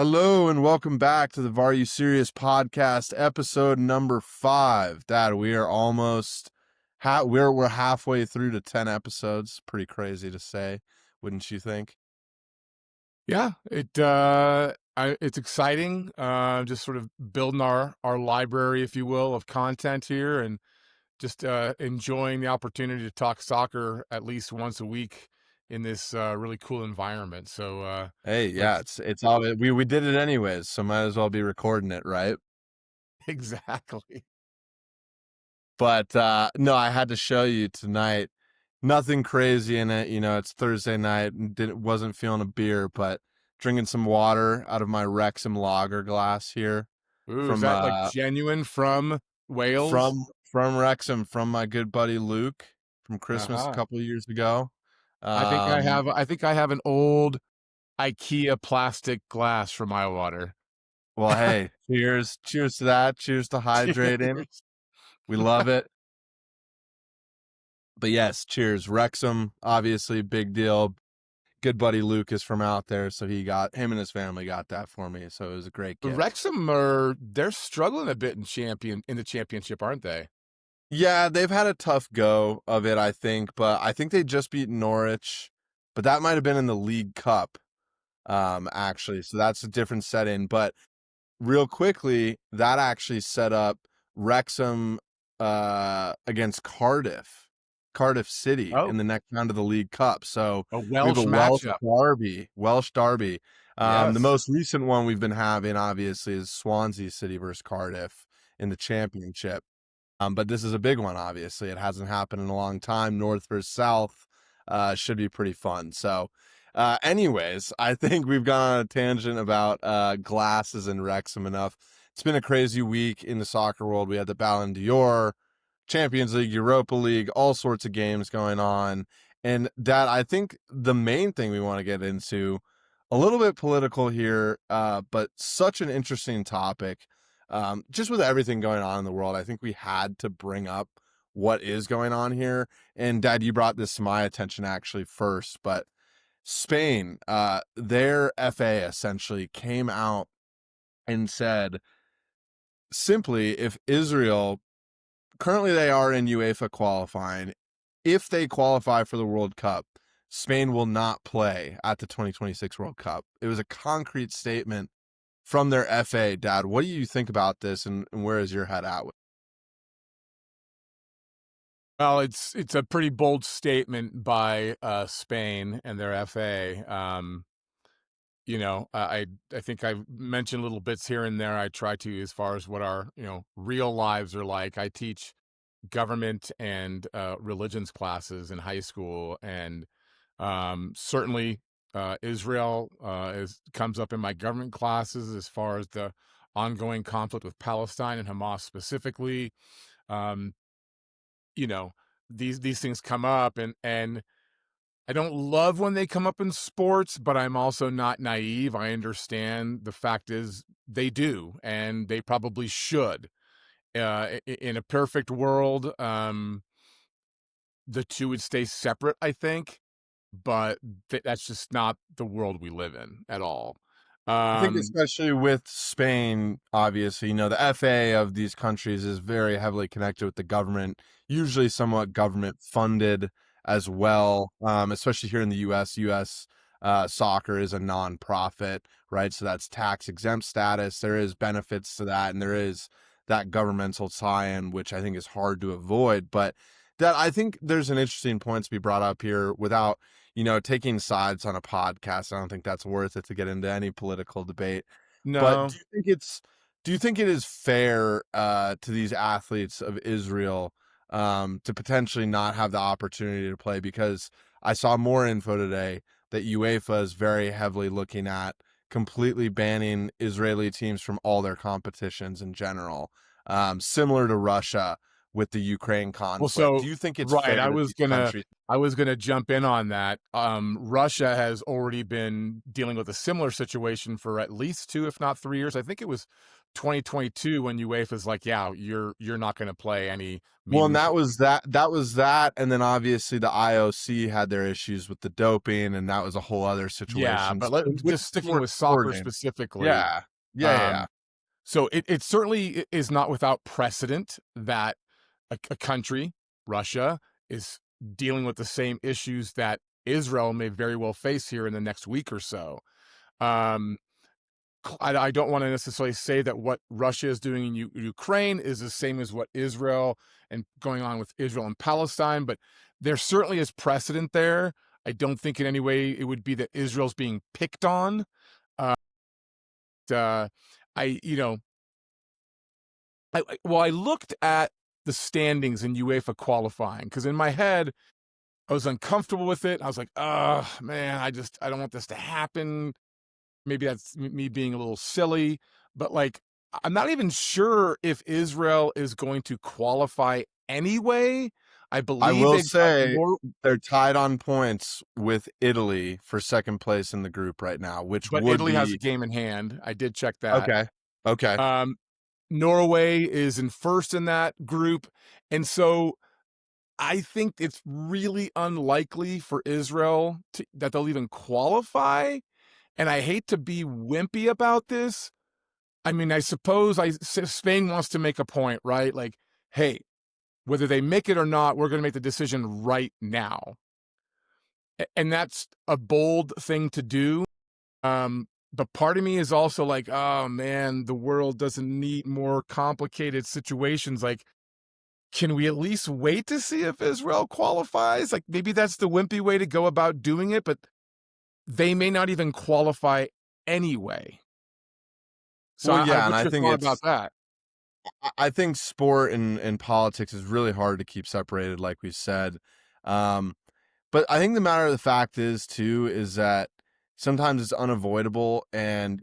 Hello and welcome back to the VAR You Serious podcast, episode number 5. Dad, we are almost we're halfway through to 10 episodes. Pretty crazy to say, wouldn't you think? Yeah, it's exciting. Just sort of building our library, if you will, of content here, and just enjoying the opportunity to talk soccer at least once a week in this really cool environment. So Hey, yeah, let's it's all we did it anyways, so might as well be recording it, right? exactly. But no, I had to show you tonight. Nothing crazy in it, it's Thursday night and wasn't feeling a beer, but drinking some water out of my Wrexham lager glass here Ooh, is from that like genuine from Wales? from Wrexham, from my good buddy Luke from Uh Christmas a huh. couple of years ago. I think I Um, have. I think I have an old IKEA plastic glass for my water. well, hey, cheers to that. Cheers to hydrating. Cheers. We love it. But yes, cheers. Wrexham, obviously, big deal. Good buddy Luke is from out there, so him and his family got that for me. So it was a great gift. Wrexham they're struggling a bit in the championship, aren't they? Yeah, they've had a tough go of it, I think, but I think they just beat Norwich, but that might have been in the League Cup, actually. So that's a different setting. But real quickly, that actually set up Wrexham against Cardiff City Oh, in the next round of the League Cup. So a we have a Welsh matchup. Welsh derby. The Yes. most recent one we've been having, obviously, is Swansea City versus Cardiff in the championship. But this is a big one, obviously. It hasn't happened in a long time. North versus South should be pretty fun. So, anyways, I think we've gone on a tangent about glasses and Wrexham enough. It's been a crazy week in the soccer world. We had the Ballon d'Or, Champions League, Europa League, all sorts of games going on. And Dad, I think the main thing we want to get into, a little bit political here, but such an interesting topic. Just with everything going on in the world, I think we had to bring up what is going on here. And Dad, you brought this to my attention actually first, but Spain, their FA essentially came out and said simply, if Israel, currently they are in UEFA qualifying, if they qualify for the World Cup, Spain will not play at the 2026 World Cup. It was a concrete statement from their FA. Dad, what do you think about this, and where is your head at with? Well, it's a pretty bold statement by Spain and their FA. I think I've mentioned little bits here and there. I try to, as far as what our real lives are like. I teach government and religions classes in high school, and certainly Israel comes up in my government classes as far as the ongoing conflict with Palestine and Hamas specifically. Um, you know, these things come up, and I don't love when they come up in sports, but I'm also not naive. I understand the fact is they do, and they probably should. In a perfect world, the two would stay separate, I think, but that's just not the world we live in at all. I think Um, especially with Spain, obviously, the FA of these countries is very heavily connected with the government, usually somewhat government funded as well. Especially here in the U.S. U.S. Soccer is a nonprofit, right? So that's tax exempt status. There is benefits to that, and there is that governmental tie-in, which I think is hard to avoid. But that I think there's an interesting point to be brought up here without taking sides on a podcast. I don't think that's worth it to get into any political debate. But no, do you think it is fair to these athletes of Israel to potentially not have the opportunity to play? Because I saw more info today that UEFA is very heavily looking at completely banning Israeli teams from all their competitions in general, similar to Russia with the Ukraine well, conflict. so Do you think it's right, fair I that was these gonna countries? I was gonna jump in on that. Russia has already been dealing with a similar situation for at least 2, if not 3 years. I think it was 2022 when UEFA's like, "Yeah, you're not gonna play any Well, and that meaningful." was that, and then obviously the IOC had their issues with the doping, and that was a whole other Yeah, situation, but so which just is sticking worth with soccer reporting. specifically, Yeah. Yeah, yeah, yeah. um, so it certainly is not without precedent that a country, Russia, is dealing with the same issues that Israel may very well face here in the next week or so. Um, I don't want to necessarily say that what Russia is doing in Ukraine is the same as what Israel and going on with Israel and Palestine, but there certainly is precedent there. I don't think in any way it would be that Israel's being picked on. Uh, uh, I, you know, well, I looked at the standings in UEFA qualifying because in my head I was uncomfortable with it. I was like, oh man, I don't want this to happen. Maybe that's me being a little silly, but like, I'm not even sure if Israel is going to qualify anyway. I I believe will they've got say more, they're tied on points with Italy for 2nd place in the group right now, which but would Italy has a be game in hand. I did check that. okay. Okay. Um, Norway is in first in that group, and so I think it's really unlikely for Israel that they'll even qualify. And I hate to be wimpy about this. I mean, I suppose Spain wants to make a point, right? Like, hey, whether they make it or not, we're going to make the decision right now. And that's a bold thing to do. But part of me is also like, oh man, the world doesn't need more complicated situations. Like, can we at least wait to see if Israel qualifies? Like, maybe that's the wimpy way to go about doing it, but they may not even qualify anyway. So, Well, yeah, and what's I your think thought about it's that? I think sport and politics is really hard to keep separated, like we said. Um, but I think the matter of the fact is too is that sometimes it's unavoidable, and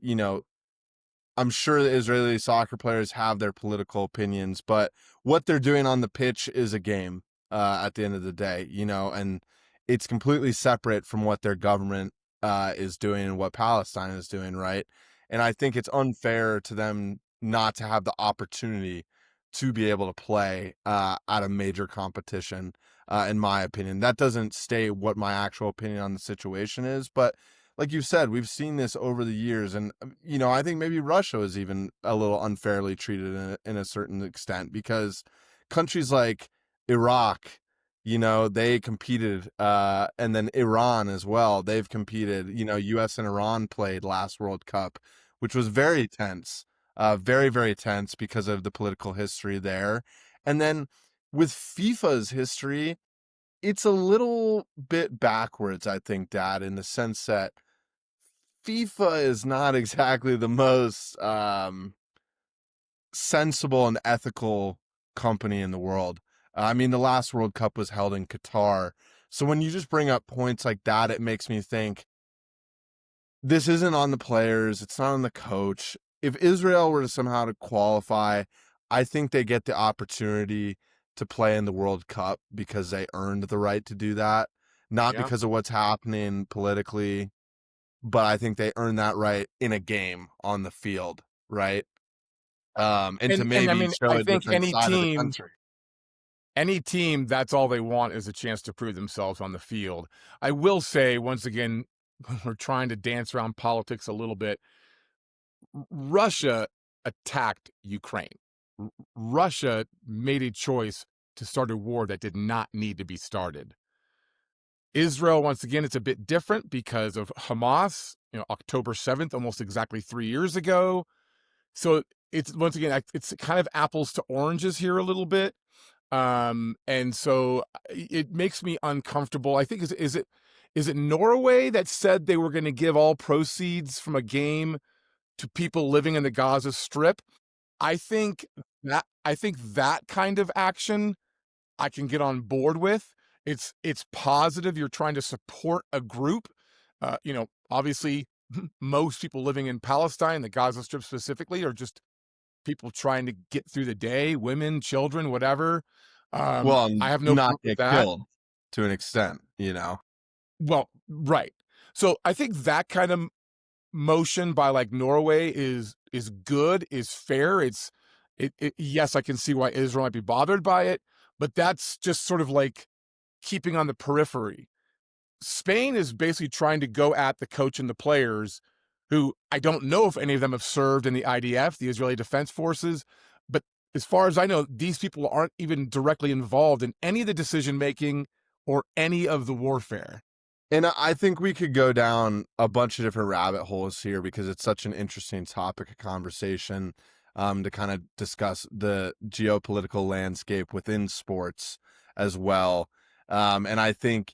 I'm sure the Israeli soccer players have their political opinions, but what they're doing on the pitch is a game at the end of the day, and it's completely separate from what their government is doing and what Palestine is doing, right? And I think it's unfair to them not to have the opportunity to be able to play at a major competition, in my opinion. That doesn't state what my actual opinion on the situation is, but like you said, we've seen this over the years, and I think maybe Russia was even a little unfairly treated in a certain extent because countries like Iraq, they competed, and then Iran as well. They've competed. U.S. and Iran played last World Cup, which was very tense, very very tense because of the political history there, and then with FIFA's history. It's a little bit backwards, I think, Dad, in the sense that FIFA is not exactly the most sensible and ethical company in the world. I mean, the last World Cup was held in Qatar. So when you just bring up points like that, it makes me think this isn't on the players, it's not on the coach. If Israel were to somehow to qualify, I think they get the opportunity to play in the World Cup because they earned the right to do that, not Yeah. because of what's happening politically, but I think they earn that right in a game on the field, right? And to And I maybe mean, show I a think different side of the country. any team, that's all they want is a chance to prove themselves on the field. I will say, once again, we're trying to dance around politics a little bit. Russia attacked Ukraine. Russia made a choice to start a war that did not need to be started. Israel, once again, it's a bit different because of Hamas, October 7th, almost exactly 3 years ago. So it's, once again, it's kind of apples to oranges here a little bit. And so it makes me uncomfortable. I think is it Norway that said they were going to give all proceeds from a game to people living in the Gaza Strip? I think that kind of action I can get on board with. It's positive. You're trying to support a group. Obviously, most people living in Palestine, the Gaza Strip specifically, are just people trying to get through the day, women, children, whatever. Well, I and have no not problem with get that. killed to an extent. Well, right. So I think that kind of motion by like Norway is is good, is fair. Yes, I can see why Israel might be bothered by it, but that's just sort of like keeping on the periphery. Spain is basically trying to go at the coach and the players, who I don't know if any of them have served in the IDF, the Israeli Defense Forces, but as far as I know, these people aren't even directly involved in any of the decision making or any of the warfare. And I think we could go down a bunch of different rabbit holes here because it's such an interesting topic of conversation, to kind of discuss the geopolitical landscape within sports as well. And I think,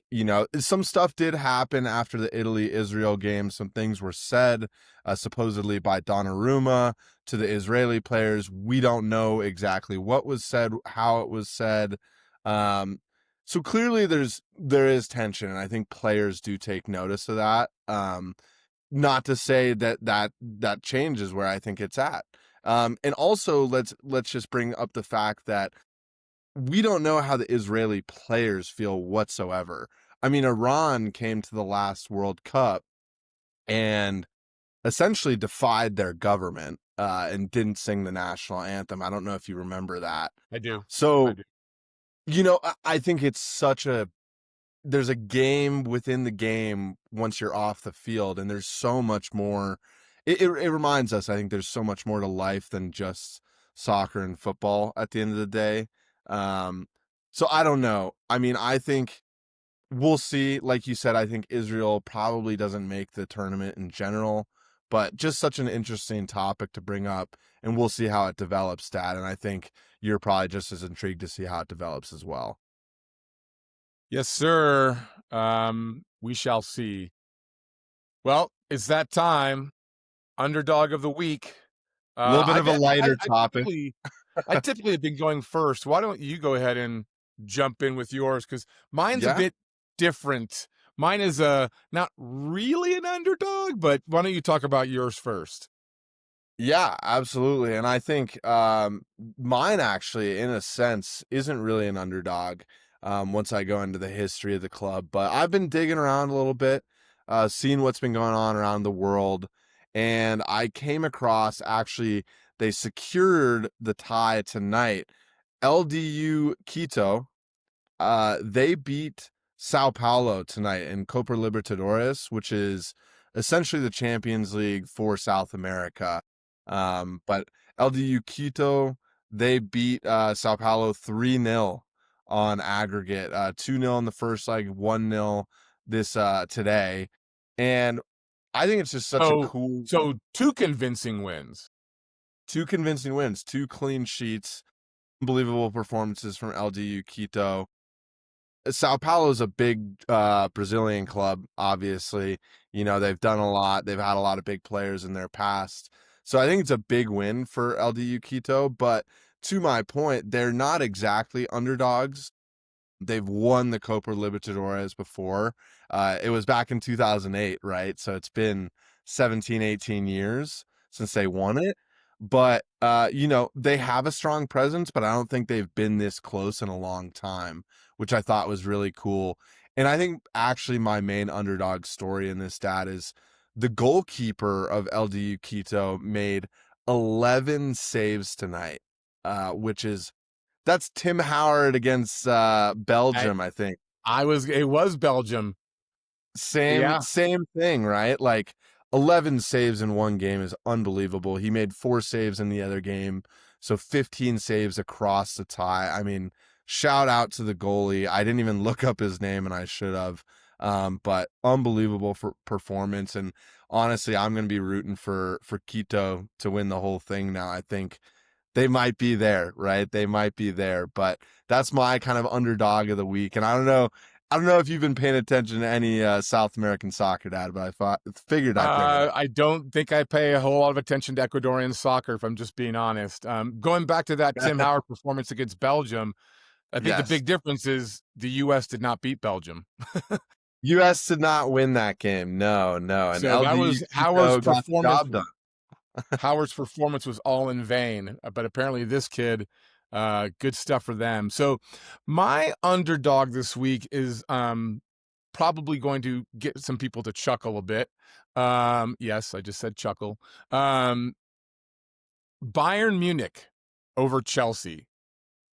some stuff did happen after the Italy-Israel game. Some things were said, supposedly by Donnarumma to the Israeli players. We don't know exactly what was said, how it was said. So clearly there is tension, and I think players do take notice of that. Not to say that changes where I think it's at. And also let's just bring up the fact that we don't know how the Israeli players feel whatsoever. I mean, Iran came to the last World Cup and essentially defied their government, and didn't sing the national anthem. I don't know if you remember that. I do. I So, do. I think it's there's a game within the game once you're off the field, and there's so much more. It reminds us, I think there's so much more to life than just soccer and football at the end of the day. Um, so I don't know. I mean, I think we'll see. Like you said, I think Israel probably doesn't make the tournament in general, but just such an interesting topic to bring up, and we'll see how it develops, Dad. And I think you're probably just as intrigued to see how it develops as well. Yes, sir. We shall see. Well, it's that time. Underdog of the week. A little bit of a lighter I topic. typically have been going first. Why don't you go ahead and jump in with yours? Because mine's a Yeah. bit different. Mine is not really an underdog, but why don't you talk about yours first? Yeah, absolutely. And I think mine actually, in a sense, isn't really an underdog, once I go into the history of the club. But I've been digging around a little bit, seeing what's been going on around the world. And I came across actually, they secured the tie tonight. LDU Quito, they beat Sao Paulo tonight in Copa Libertadores, which is essentially the Champions League for South America. But LDU Quito, they beat Sao Paulo 3-0 on aggregate, 2-0 in the first leg, 1-0 this today. And I think it's just such a So, cool, so two convincing wins. two convincing wins, two clean sheets, unbelievable performances from LDU Quito. Sao Paulo is a big Brazilian club, obviously. They've done a lot. They've had a lot of big players in their past. So I think it's a big win for LDU Quito. But to my point, they're not exactly underdogs. They've won the Copa Libertadores before. It was back in 2008, right? So it's been 17, 18 years since they won it. But, they have a strong presence, but I don't think they've been this close in a long time, which I thought was really cool. And I think actually my main underdog story in this stat is the goalkeeper of LDU Quito made 11 saves tonight, which is that's Tim Howard against I, Belgium, I think. it was Belgium. Same Yeah. same thing, right? Like 11 saves in one game is unbelievable. He made 4 saves in the other game, so 15 saves across the tie. I mean, shout out to the goalie. I didn't even look up his name and I should have. But unbelievable for performance, and honestly, I'm going to be rooting for Quito to win the whole thing now. I think they might be there, right? They might be there, but that's my kind of underdog of the week. And I don't know if you've been paying attention to any South American soccer, Dad, but figured I'd bring it up. I don't think I pay a whole lot of attention to Ecuadorian soccer, if I'm just being honest. Going back to that Tim Howard performance against Belgium, I think the Yes, big difference is the U.S. did not beat Belgium. U.S. did not win that game. No, no, and So that LDU was Quito got the job done. Howard's performance was all in vain, but apparently this kid, good stuff for them. So my underdog this week is probably going to get some people to chuckle a bit. Yes, I just said chuckle. Um, Bayern Munich over Chelsea.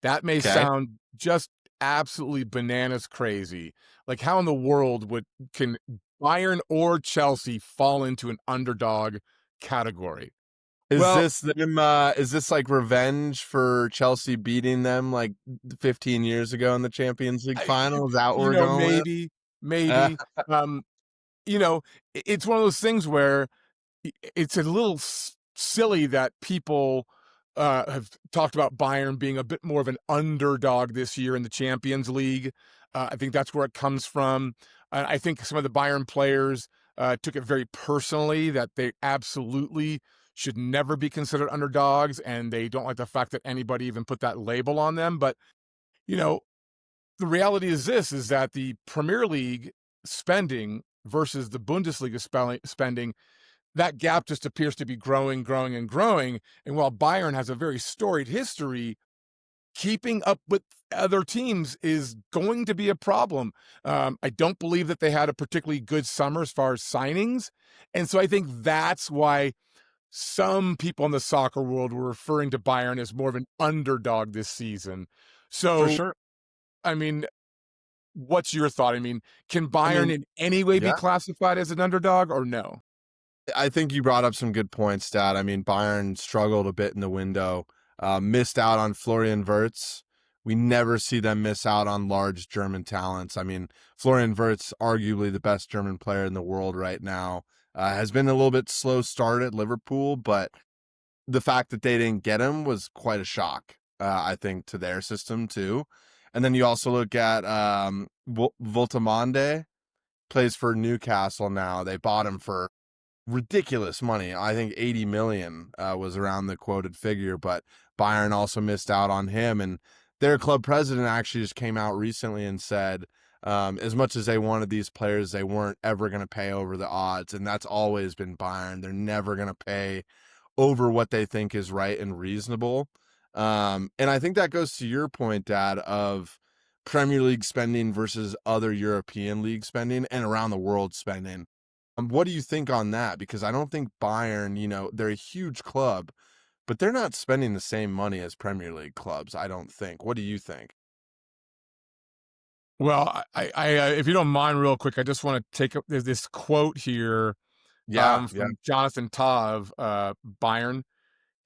That may Okay. sound just absolutely bananas crazy. Like, how in the world can Bayern or Chelsea fall into an underdog category? Is Well, this them, is this like revenge for Chelsea beating them like 15 years ago in the Champions League I final? Is that what we're going with? maybe, Uh, maybe. Um, it's one of those things where it's a little silly that people have talked about Bayern being a bit more of an underdog this year in the Champions League. I think that's where it comes from. I think some of the Bayern players took it very personally that they absolutely should never be considered underdogs, and they don't like the fact that anybody even put that label on them. But you know, the reality is this: is that the Premier League spending versus the Bundesliga spending, that gap just appears to be growing, growing, and growing. And while Bayern has a very storied history, keeping up with other teams is going to be a problem. I don't believe that they had a particularly good summer as far as signings. And so I think that's why some people in the soccer world were referring to Bayern as more of an underdog this season. for So, sure. I mean, what's your thought? I mean, can I Bayern mean, in any way be yeah. classified as an underdog or no? I think you brought up some good points, Dad. I mean, Bayern struggled a bit in the window, missed out on Florian Wirtz. We never see them miss out on large German talents. I mean, Florian Wirtz, arguably the best German player in the world right now, has been a little bit slow start at Liverpool, but the fact that they didn't get him was quite a shock, I think, to their system too. And then you also look at Voltamande, plays for Newcastle now. They bought him for ridiculous money. I think 80 million was around the quoted figure, but Bayern also missed out on him. And their club president actually just came out recently and said, as much as they wanted these players, they weren't ever going to pay over the odds. And that's always been Bayern. They're never going to pay over what they think is right and reasonable. And I think that goes to your point, Dad, of Premier League spending versus other European league spending and around the world spending. What do you think on that? Because I don't think Bayern, they're a huge club, but they're not spending the same money as Premier League clubs, I don't think. What do you think? Well, if you don't mind, real quick, I just want to take up. There's this quote here Yeah, yeah, from Jonathan Tah of Bayern.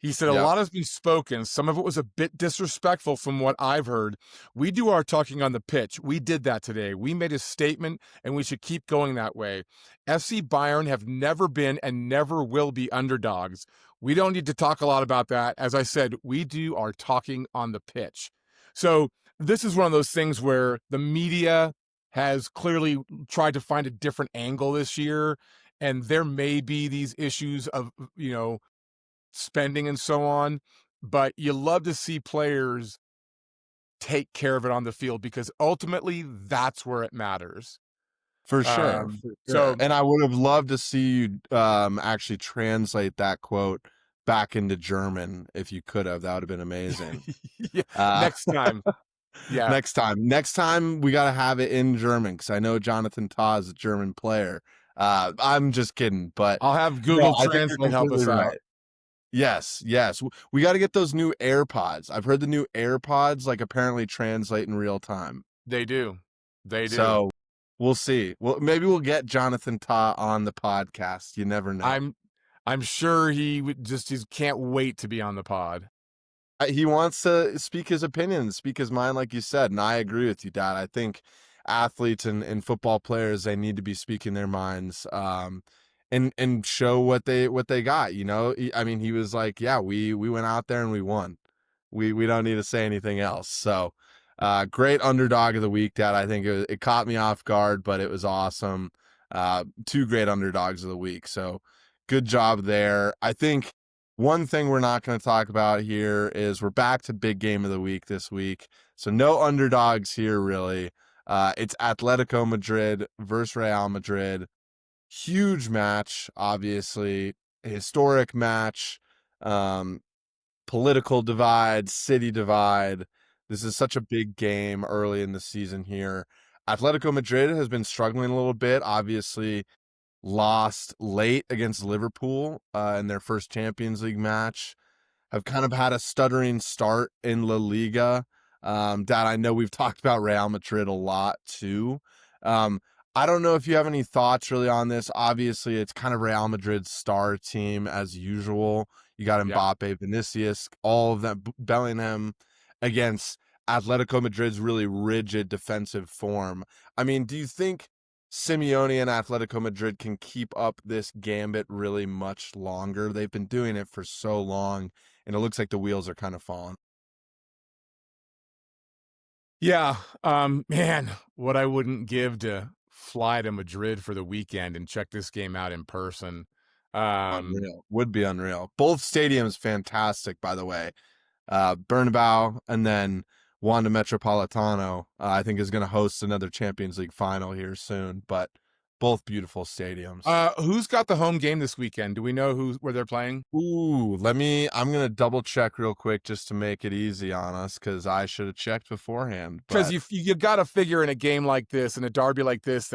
He said, "A yep. lot has been spoken. Some of it was a bit disrespectful from what I've heard. We do our talking on the pitch. We did that today. We made a statement, and we should keep going that way. FC Bayern have never been and never will be underdogs. We don't need to talk a lot about that. As I said, we do our talking on the pitch." So this is one of those things where the media has clearly tried to find a different angle this year, and there may be these issues of, spending and so on, but you love to see players take care of it on the field because ultimately that's where it matters. For sure, for sure. So And I would have loved to see you actually translate that quote back into German if you could have. That would have been amazing. yeah, Uh, next time. Yeah, next time we got to have it in German because I know Jonathan Tah is a German player. I'm just kidding, but I'll have no, Google I think you're Translate help completely us out. right. Yes, yes. We got to get those new AirPods. I've heard the new AirPods like apparently translate in real time. They do. They do. So we'll see. Well, maybe we'll get Jonathan Tah on the podcast. You never know. I'm I'm sure he can't wait to be on the pod. He wants to speak his opinion, speak his mind, like you said, and I agree with you, Dad. I think athletes and football players they need to be speaking their minds, and show what they got. I mean, he was like, yeah, we went out there and we won. We don't need to say anything else. So, great underdog of the week, Dad. I think it caught me off guard, but it was awesome. Two great underdogs of the week. So, good job there. I think one thing we're not going to talk about here is we're back to big game of the week this week. So no underdogs here, really. It's Atletico Madrid versus Real Madrid. Huge match, obviously. A historic match. Um, Political divide, city divide. This is such a big game early in the season here. Atletico Madrid has been struggling a little bit. Obviously, lost late against Liverpool in their first Champions League match. have kind of had a stuttering start in La Liga. Dad, I know we've talked about Real Madrid a lot too. Um, I don't know if you have any thoughts really on this. Obviously, it's kind of Real Madrid's star team as usual. You got Yeah. Mbappe, Vinicius, all of them, Bellingham against Atletico Madrid's really rigid defensive form. I mean, do you think Simeone and Atletico Madrid can keep up this gambit really much longer? They've been doing it for so long, and it looks like the wheels are kind of falling. Yeah, man, what I wouldn't give to fly to Madrid for the weekend and check this game out in person. Um, Unreal. Would be unreal. Both stadiums fantastic, by the way. Bernabeu and then Wanda Metropolitano, I think is going to host another Champions League final here soon, but both beautiful stadiums. who's got the home game this weekend? Do we know where they're playing? Ooh, I'm going to double check real quick just to make it easy on us because I should have checked beforehand, Because but you got to figure in a game like this, in a derby like this,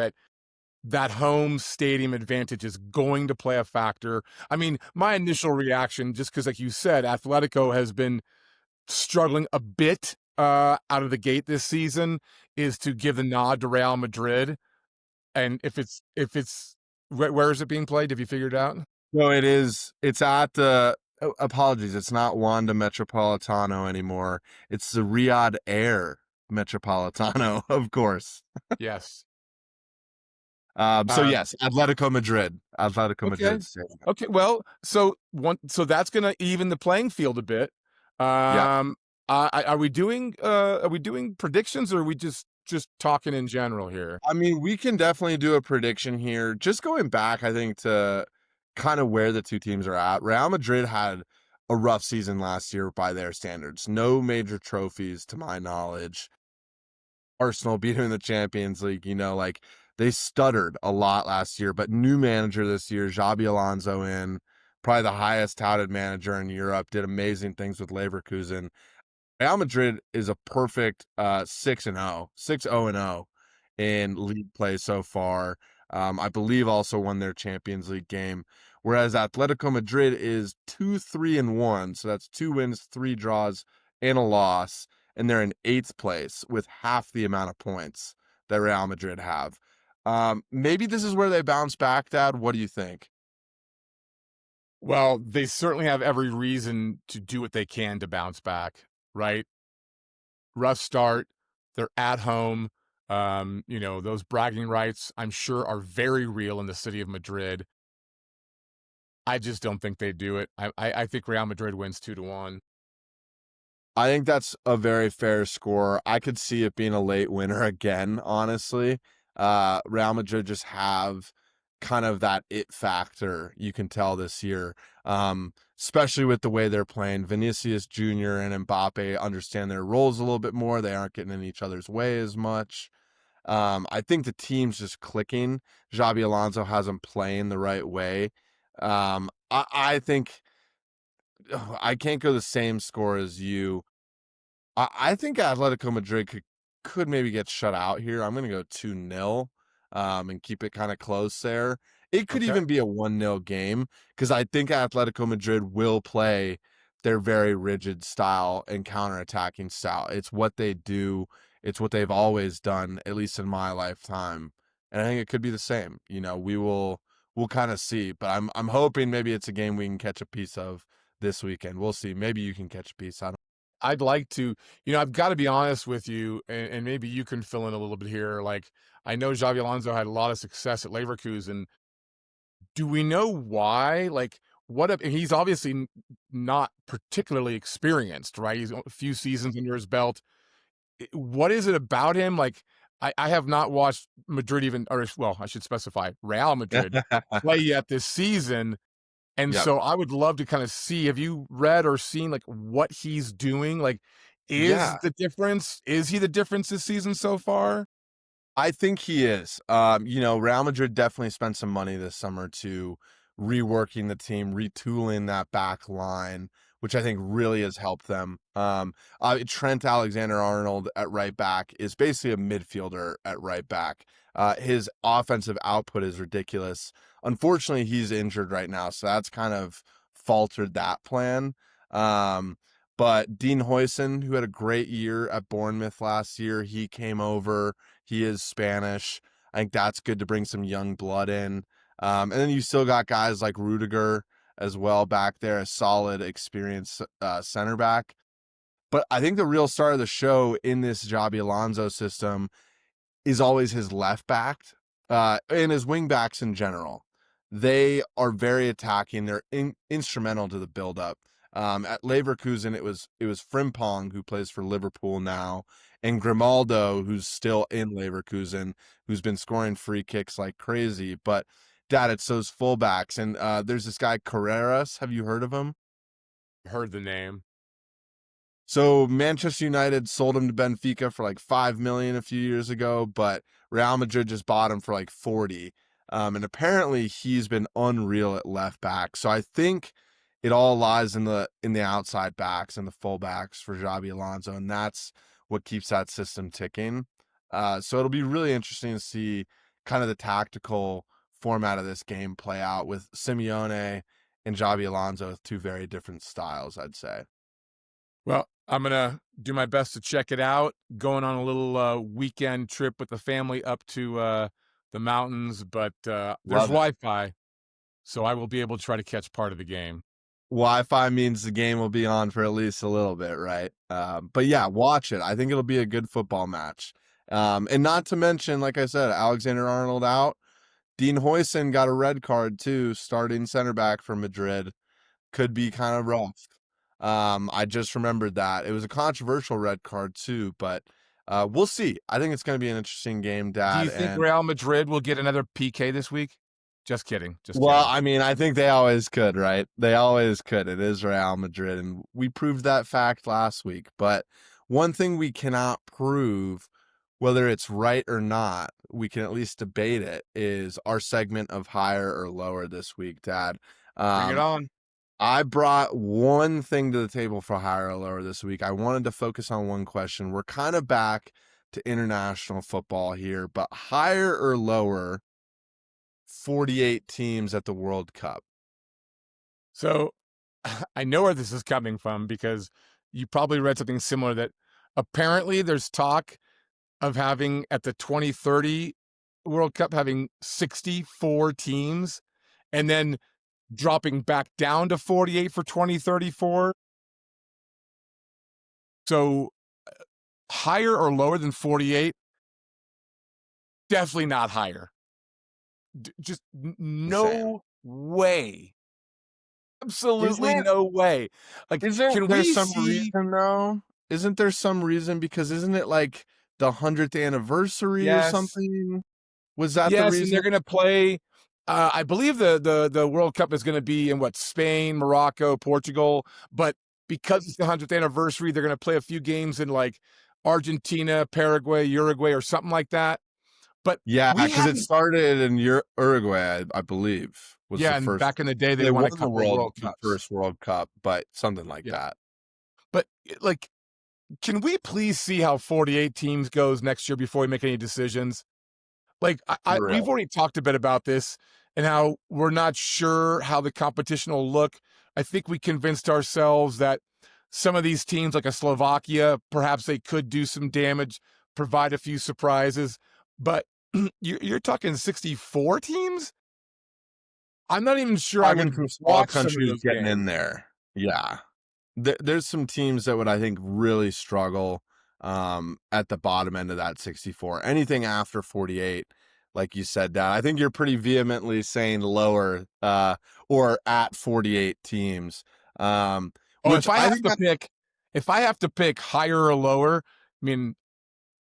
that home stadium advantage is going to play a factor. I mean, my initial reaction, just because, like you said, Atletico has been struggling a bit out of the gate this season, is to give the nod to Real Madrid. And if it's where is it being played? Have you figured out? no, it's at the, apologies, it's not Wanda Metropolitano anymore. It's the Riyadh Air Metropolitano, of course. Yes. So Um, yes, Atletico okay. Madrid Stadium. Okay. Well, so that's gonna even the playing field a bit. Yeah, Um, are we doing predictions, or are we just talking in general here? I mean, we can definitely do a prediction here. Just going back, I think, to kind of where the two teams are at. Real Madrid had a rough season last year by their standards. No major trophies, to my knowledge. Arsenal beat him in the Champions League. Like they stuttered a lot last year, but new manager this year, Xabi Alonso in, probably the highest touted manager in Europe, did amazing things with Leverkusen. Real Madrid is a perfect 6-0, 6-0-0 in league play so far. I believe also won their Champions League game, whereas Atletico Madrid is 2-3-1, so that's 2 wins, 3 draws, and a loss, and they're in 8th place with half the amount of points that Real Madrid have. Maybe this is where they bounce back, Dad. What do you think? Well, they certainly have every reason to do what they can to bounce back, right? Rough start. They're at home. Those bragging rights, I'm sure, are very real in the city of Madrid. I just don't think they do it. I think Real Madrid wins 2-1. I think that's a very fair score. I could see it being a late winner again, honestly. Real Madrid just have kind of that it factor you can tell this year, especially with the way they're playing. Vinicius Jr. and Mbappe understand their roles a little bit more. They aren't getting in each other's way as much. I think the team's just clicking. Xabi Alonso has them playing the right way. I think I can't go the same score as you. I think Atletico Madrid could maybe get shut out here. I'm going to go 2-0 and keep it kind of close there. It could Okay. even be a 1-0 game because I think Atletico Madrid will play their very rigid style and counterattacking style. It's what they do. It's what they've always done, at least in my lifetime. And I think it could be the same. We'll kind of see, but I'm hoping maybe it's a game we can catch a piece of this weekend. We'll see. Maybe you can catch a piece. I don't. I'd like to, I've got to be honest with you, and maybe you can fill in a little bit here. Like, I know Xavi Alonso had a lot of success at Leverkusen. Do we know why? Like, he's obviously not particularly experienced, right? He's a few seasons under his belt. What is it about him? Like, I have not watched Madrid even, or well, I should specify Real Madrid play yet this season. And Yep. so I would love to kind of see, have you read or seen like what he's doing? Like, Yeah, is he the difference this season so far? I think he is. Real Madrid definitely spent some money this summer to reworking the team, retooling that back line, which I think really has helped them. Trent Alexander-Arnold at right back is basically a midfielder at right back. His offensive output is ridiculous. Unfortunately, he's injured right now, so that's kind of faltered that plan. Um, but Dean Huijsen, who had a great year at Bournemouth last year, he came over. He is Spanish. I think that's good to bring some young blood in. And then you still got guys like Rudiger as well back there, a solid, experienced center back. But I think the real star of the show in this Xabi Alonso system is always his left back and his wing backs in general. They are very attacking. They're instrumental to the buildup. At Leverkusen, it was Frimpong, who plays for Liverpool now, and Grimaldo, who's still in Leverkusen, who's been scoring free kicks like crazy. But Dad, it's those fullbacks, and there's this guy Carreras. Have you heard of him? Heard the name. So Manchester United sold him to Benfica for like 5 million a few years ago, but Real Madrid just bought him for like 40. And apparently he's been unreal at left back. So I think it all lies in the outside backs and the full backs for Xabi Alonso, and that's what keeps that system ticking. So it'll be really interesting to see kind of the tactical format of this game play out with Simeone and Xabi Alonso with two very different styles, I'd say. Well, I'm gonna do my best to check it out. Going on a little weekend trip with the family up to the mountains, but there's Love it. Wi-Fi, so I will be able to try to catch part of the game. Wi-Fi means the game will be on for at least a little bit, right? But yeah, watch it. I think it'll be a good football match. And not to mention, like I said, Alexander-Arnold out. Dean Huijsen got a red card too, starting center back for Madrid. Could be kind of rough. I just remembered that. It was a controversial red card too, but we'll see. I think it's going to be an interesting game, Do Dad. you think And Real Madrid will get another PK this week? Just kidding. Just well, kidding. I mean, I think they always could, right? They always could. It is Real Madrid, and we proved that fact last week. But one thing we cannot prove, whether it's right or not, we can at least debate it, is our segment of higher or lower this week, Dad. Bring it Um, on. I brought one thing to the table for higher or lower this week. I wanted to focus on one question. We're kind of back to international football here, but higher or lower 48 teams at the World Cup? So I know where this is coming from because you probably read something similar that apparently there's talk of having at the 2030 World Cup having 64 teams and then dropping back down to 48 for 2034. So higher or lower than 48? Definitely not higher. Just Insane. no way. Absolutely Isn't no way. Like, isn't can there we some see? reason though? Isn't there some reason because isn't it like the 100th anniversary or Yes. something? Was that the Yes, and reason? they're gonna play, I believe the World Cup is gonna be in what, Spain, Morocco, Portugal, but because it's the 100th anniversary, they're gonna play a few games in, like, Argentina, Paraguay, Uruguay, or something like that, but Yeah, we because it haven't. started in Uruguay, I believe, was the Yeah, and first. back in the day, they They won a won the couple World Cups. first World Cup, but something like Yeah, that. but, like, can we please see how 48 teams goes next year before we make any decisions? Like, I For we've real. already talked a bit about this and how we're not sure how the competition will look. I think we convinced ourselves that some of these teams, like a Slovakia, perhaps they could do some damage, provide a few surprises. But you're talking 64 teams? I'm not even sure I Talking would some small watch some of countries those getting in games. there. Yeah. There's some teams that would, I think, really struggle at the bottom end of that 64. Anything after 48, like you said, Dad, I think you're pretty vehemently saying lower or at 48 teams, Oh, which I think if I have to pick higher or lower, I mean,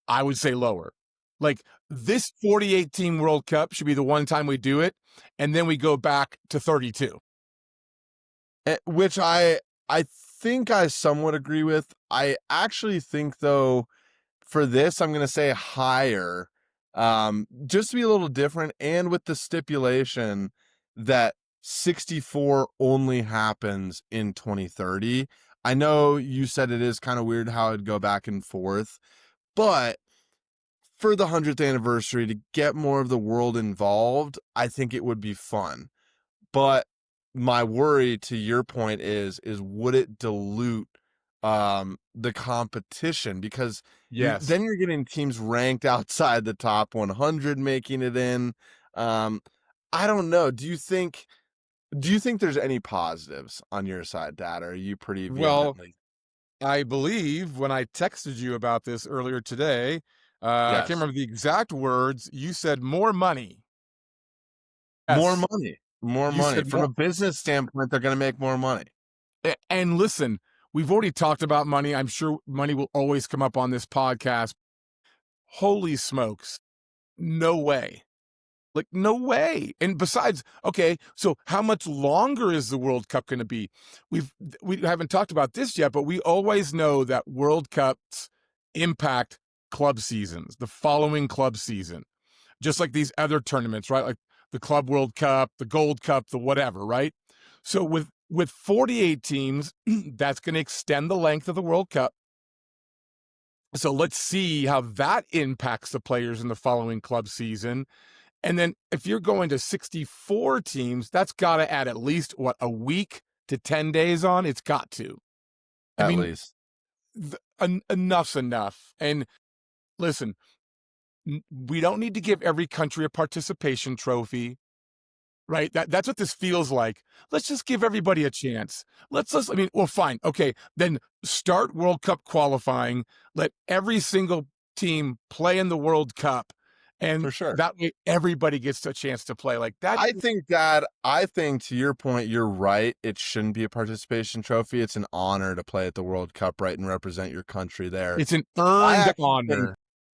I would say lower. Like, this 48 team World Cup should be the one time we do it, and then we go back to 32. which I think I somewhat agree with. I actually think though for this I'm going to say higher, just to be a little different and with the stipulation that 64 only happens in 2030. I know you said it is kind of weird how it'd go back and forth, but for the 100th anniversary to get more of the world involved, I think it would be fun. But my worry, to your point, is would it dilute the competition? Because Yes. you're getting teams ranked outside the top 100 making it in. Um, I don't know. Do you think there's any positives on your side, Dad? Or are you pretty Well, vehemently? I believe when I texted you about this earlier today, I can't Yes. remember the exact words, you said more money. More Yes. money. More You money. said From more. a business standpoint, they're gonna make more money. And listen, we've already talked about money. I'm sure money will always come up on this podcast. Holy smokes. No way. Like, no way. And besides, okay, so how much longer is the World Cup going to be? We haven't talked about this yet, but we always know that World Cups impact club seasons, the following club season, just like these other tournaments, right? Like the Club World Cup, the Gold Cup, the whatever, right? So with 48 teams, that's going to extend the length of the World Cup. So let's see how that impacts the players in the following club season. And then if you're going to 64 teams, that's got to add at least, what, a week to 10 days on? It's got to. I At mean, least. enough's enough. And listen, we don't need to give every country a participation trophy, right? That's what this feels like. Let's just give everybody a chance. I mean, well, fine. Okay. Then start World Cup qualifying. Let every single team play in the World Cup. And For sure. that way everybody gets a chance to play like that. I think, to your point, you're right. It shouldn't be a participation trophy. It's an honor to play at the World Cup, right, and represent your country there. It's an I earned actually think honor.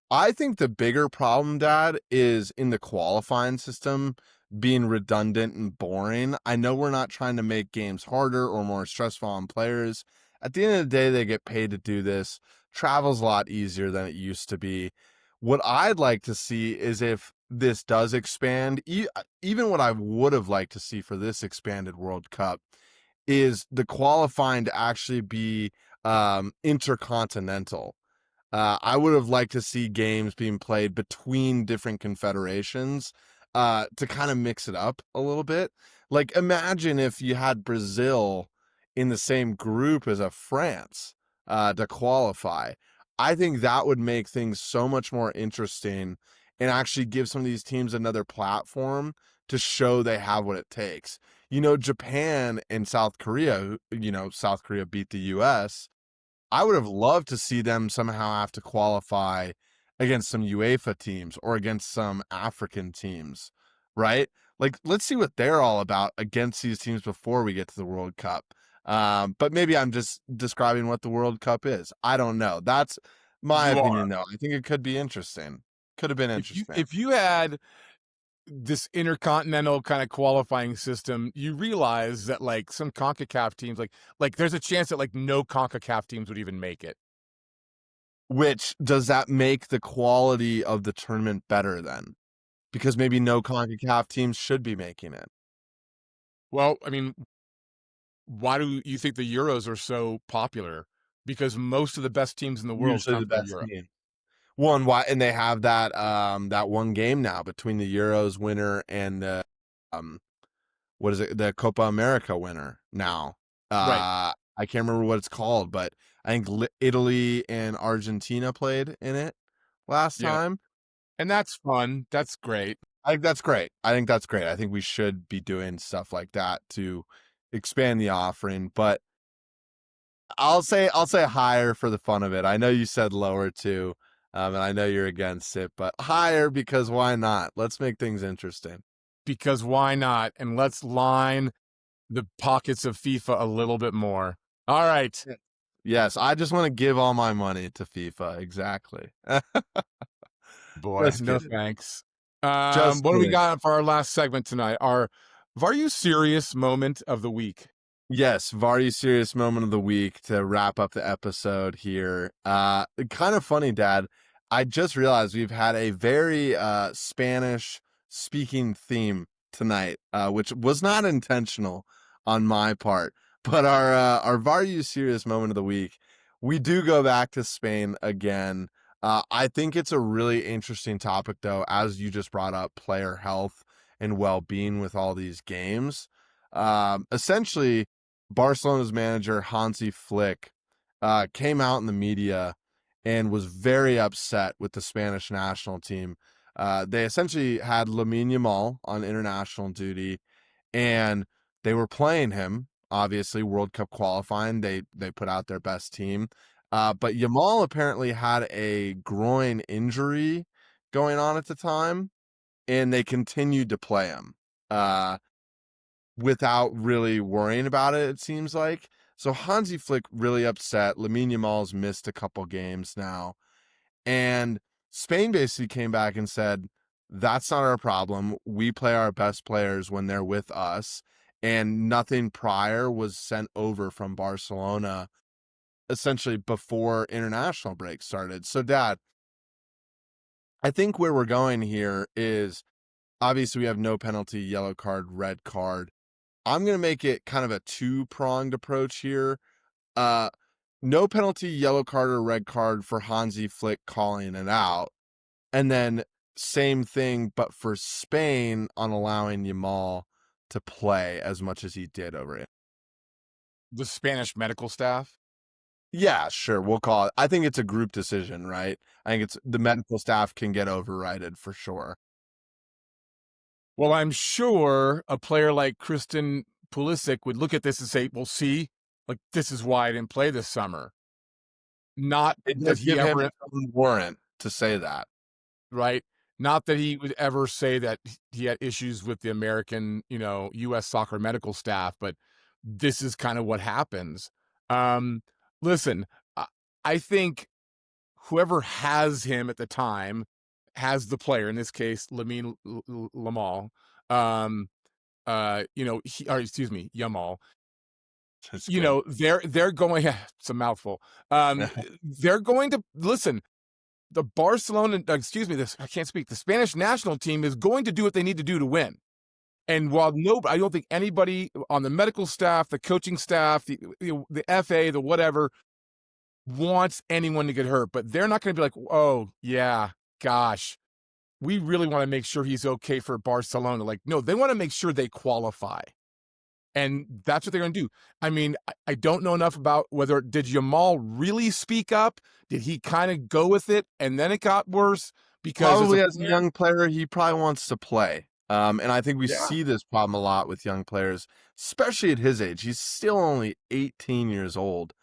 I think the bigger problem, Dad, is in the qualifying system being redundant and boring. I know we're not trying to make games harder or more stressful on players. At the end of the day, they get paid to do this. Travel's a lot easier than it used to be. What I'd like to see is, if this does expand, even what I would have liked to see for this expanded World Cup is the qualifying to actually be intercontinental. I would have liked to see games being played between different confederations to kind of mix it up a little bit. Like, imagine if you had Brazil in the same group as a France to qualify. I think that would make things so much more interesting and actually give some of these teams another platform to show they have what it takes. Japan and South Korea, South Korea beat the US. I would have loved to see them somehow have to qualify against some UEFA teams or against some African teams, right? Like, let's see what they're all about against these teams before we get to the World Cup. But maybe I'm just describing what the World Cup is. I don't know. That's my You are. opinion, though. I think it could be interesting. Could have been If you interesting. if you had this intercontinental kind of qualifying system, you realize that like some CONCACAF teams, like there's a chance that like no CONCACAF teams would even make it. Which, does that make the quality of the tournament better then? Because maybe no CONCACAF teams should be making it. Well, I mean, why do you think the Euros are so popular? Because most of the best teams in the world Usually come the from best Europe. team. One, why, and they have that one game now between the Euros winner and the um what is it, the Copa America winner now. Right. I can't remember what it's called, but I think Italy and Argentina played in it last Yeah. time. And that's fun. That's great. I think that's great. I think we should be doing stuff like that to expand the offering, but I'll say higher for the fun of it. I know you said lower too, and I know you're against it, but higher because why not? Let's make things interesting. Because why not? And let's line the pockets of FIFA a little bit more. All right. Yeah. Yes, I just want to give all my money to FIFA. Exactly. Boy, Just no kidding. thanks. Just What do we kidding. got for our last segment tonight? Our Are You Serious moment of the week. Yes, VAR You Serious Moment of the Week to wrap up the episode here. Kind of funny, Dad. I just realized we've had a very Spanish speaking theme tonight, which was not intentional on my part. But our VAR You Serious Moment of the Week, we do go back to Spain again. I think it's a really interesting topic, though, as you just brought up player health and well-being with all these games. Essentially, Barcelona's manager Hansi Flick came out in the media and was very upset with the Spanish national team. They essentially had Lamine Yamal on international duty, and they were playing him. Obviously, World Cup qualifying, they put out their best team. But Yamal apparently had a groin injury going on at the time, and they continued to play him without really worrying about it, it seems like. So Hansi Flick really upset. Lamine Yamal's missed a couple games now. And Spain basically came back and said, that's not our problem. We play our best players when they're with us. And nothing prior was sent over from Barcelona essentially before international break started. So, Dad, I think where we're going here is obviously we have no penalty, yellow card, red card. I'm going to make it kind of a two-pronged approach here. Uh, no penalty, yellow card or red card for Hansi Flick calling it out. And then same thing, but for Spain on allowing Yamal to play as much as he did over it. The Spanish medical staff. Yeah, sure. We'll call it. I think it's a group decision, right? I think it's the medical staff can get overrided for sure. Well, I'm sure a player like Christian Pulisic would look at this and say, well, see, like, this is why I didn't play this summer. Not It that does he give him ever, its own warrant to say that. right? Not that he would ever say that he had issues with the American, U.S. soccer medical staff, but this is kind of what happens. Listen, I think whoever has him at the time has the player, in this case, Lamine Lamal, or excuse me, Yamal. That's good. They're going. It's a mouthful. They're going to listen. The Barcelona, excuse me, this I can't speak. The Spanish national team is going to do what they need to do to win. And while I don't think anybody on the medical staff, the coaching staff, the FA, the whatever, wants anyone to get hurt. But they're not going to be like, oh yeah, gosh, we really want to make sure he's okay for Barcelona. Like, no, they want to make sure they qualify. And that's what they're going to do. I mean, I don't know enough about did Yamal really speak up? Did he kind of go with it and then it got worse? Because Probably as a young player, he probably wants to play. And I think we yeah, see this problem a lot with young players, especially at his age. He's still only 18 years old,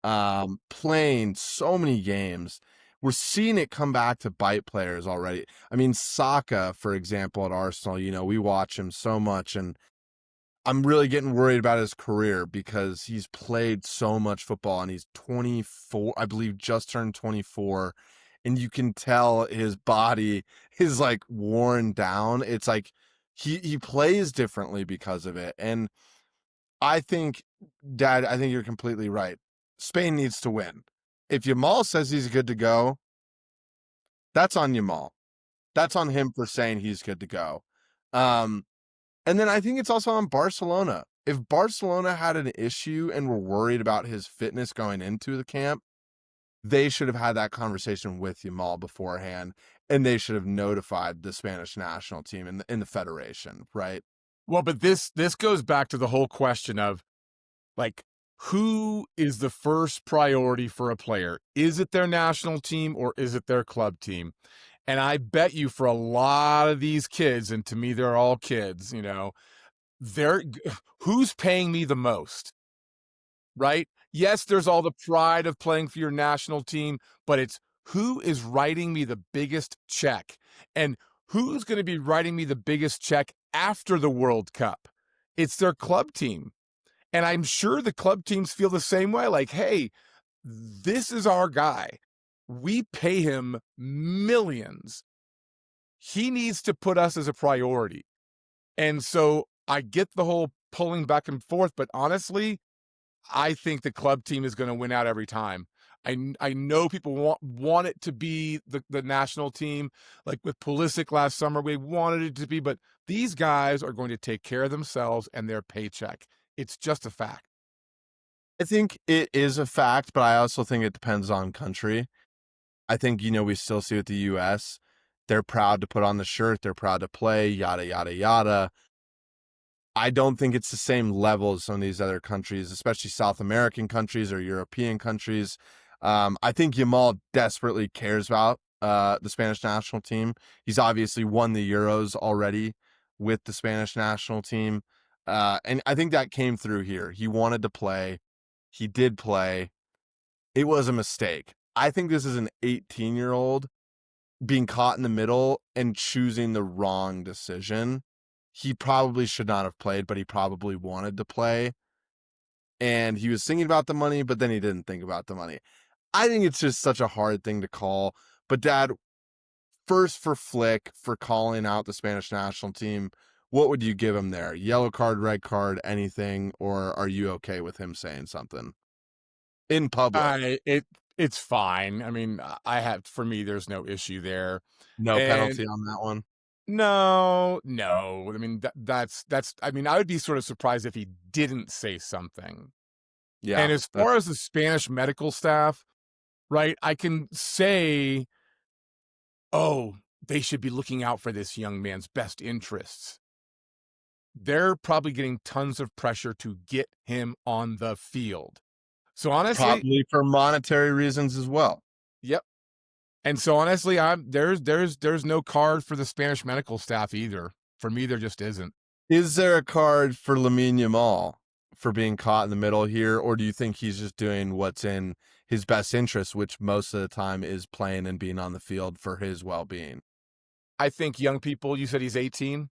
playing so many games. We're seeing it come back to bite players already. I mean, Saka, for example, at Arsenal, we watch him so much, and I'm really getting worried about his career because he's played so much football and he's 24, I believe just turned 24. And you can tell his body is like worn down. It's like he plays differently because of it. And I think, Dad, I think you're completely right. Spain needs to win. If Yamal says he's good to go, that's on Yamal. That's on him for saying he's good to go. Um, And then I think it's also on Barcelona. If Barcelona had an issue and were worried about his fitness going into the camp, they should have had that conversation with Yamal beforehand, and they should have notified the Spanish national team in the federation, right? well, but this goes back to the whole question of like, who is the first priority for a player? Is it their national team or is it their club team? And I bet you for a lot of these kids, and to me, they're all kids, they're who's paying me the most, right? Yes, there's all the pride of playing for your national team, but it's who is writing me the biggest check and who's going to be writing me the biggest check after the World Cup. It's their club team. And I'm sure the club teams feel the same way. Like, hey, this is our guy. We pay him millions. He needs to put us as a priority. And so I get the whole pulling back and forth, but honestly, I think the club team is going to win out every time. I know people want it to be the national team, like with Pulisic last summer, we wanted it to be, but these guys are going to take care of themselves and their paycheck. It's just a fact. I think it is a fact, but I also think it depends on country. I think, we still see with the US, they're proud to put on the shirt, they're proud to play, yada, yada, yada. I don't think it's the same level as some of these other countries, especially South American countries or European countries. I think Yamal desperately cares about the Spanish national team. He's obviously won the Euros already with the Spanish national team. And I think that came through here. He wanted to play. He did play. It was a mistake. I think this is an 18-year-old being caught in the middle and choosing the wrong decision. He probably should not have played, but he probably wanted to play. And he was thinking about the money, but then he didn't think about the money. I think it's just such a hard thing to call. But Dad, first for Flick for calling out the Spanish national team, what would you give him there? Yellow card, red card, anything? Or are you okay with him saying something in public? It's fine. I mean, for me, there's no issue there. No And penalty on that one? no, no. I mean, that's. I mean, I would be sort of surprised if he didn't say something. Yeah, And as that's far as the Spanish medical staff, right? I can say, oh, they should be looking out for this young man's best interests. They're probably getting tons of pressure to get him on the field. So honestly, probably for monetary reasons as well. yep. And so honestly, there's no card for the Spanish medical staff either. For me, there just isn't. Is there a card for Lamine Yamal for being caught in the middle here, or do you think he's just doing what's in his best interest, which most of the time is playing and being on the field for his well-being? I think young people. You said he's 18.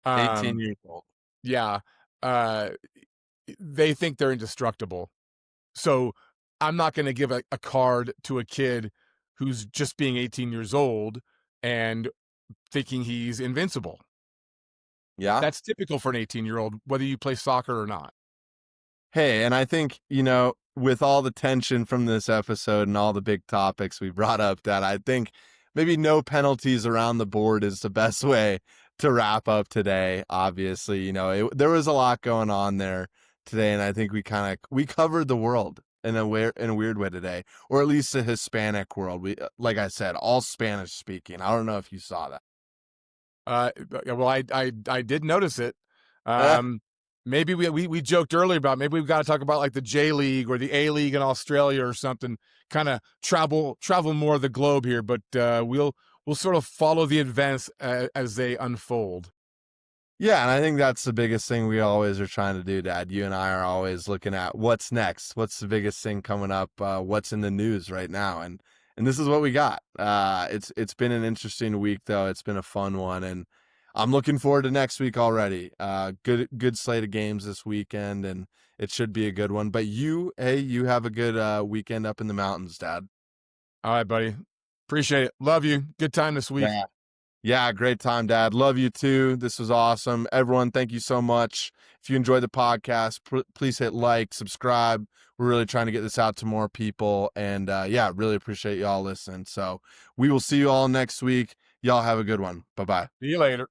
18 Um, years old. yeah, uh, they think they're indestructible. So I'm not going to give a card to a kid who's just being 18 years old and thinking he's invincible. Yeah. That's typical for an 18-year-old, whether you play soccer or not. Hey, and I think, with all the tension from this episode and all the big topics we brought up, that I think maybe no penalties around the board is the best way to wrap up today. Obviously, there was a lot going on there today, and I think we covered the world in a weird way today, or at least the Hispanic world. We, like I said, all Spanish speaking. I don't know if you saw that. Well, I did notice it. Eh, Maybe we joked earlier about maybe we've got to talk about like the J League or the A League in Australia or something. Kind of travel more of the globe here, but we'll sort of follow the events as they unfold. Yeah, and I think that's the biggest thing we always are trying to do, Dad. You and I are always looking at what's next, what's the biggest thing coming up, what's in the news right now, and this is what we got. It's been an interesting week though. It's been a fun one, and I'm looking forward to next week already. Good slate of games this weekend, and it should be a good one. But you have a good weekend up in the mountains, Dad. All right, buddy. Appreciate it. Love you. Good time this week. Yeah. Yeah, great time, Dad. Love you too. This was awesome. Everyone, thank you so much. If you enjoyed the podcast, please hit like, subscribe. We're really trying to get this out to more people. And yeah, really appreciate y'all listening. So we will see you all next week. Y'all have a good one. Bye-bye. See you later.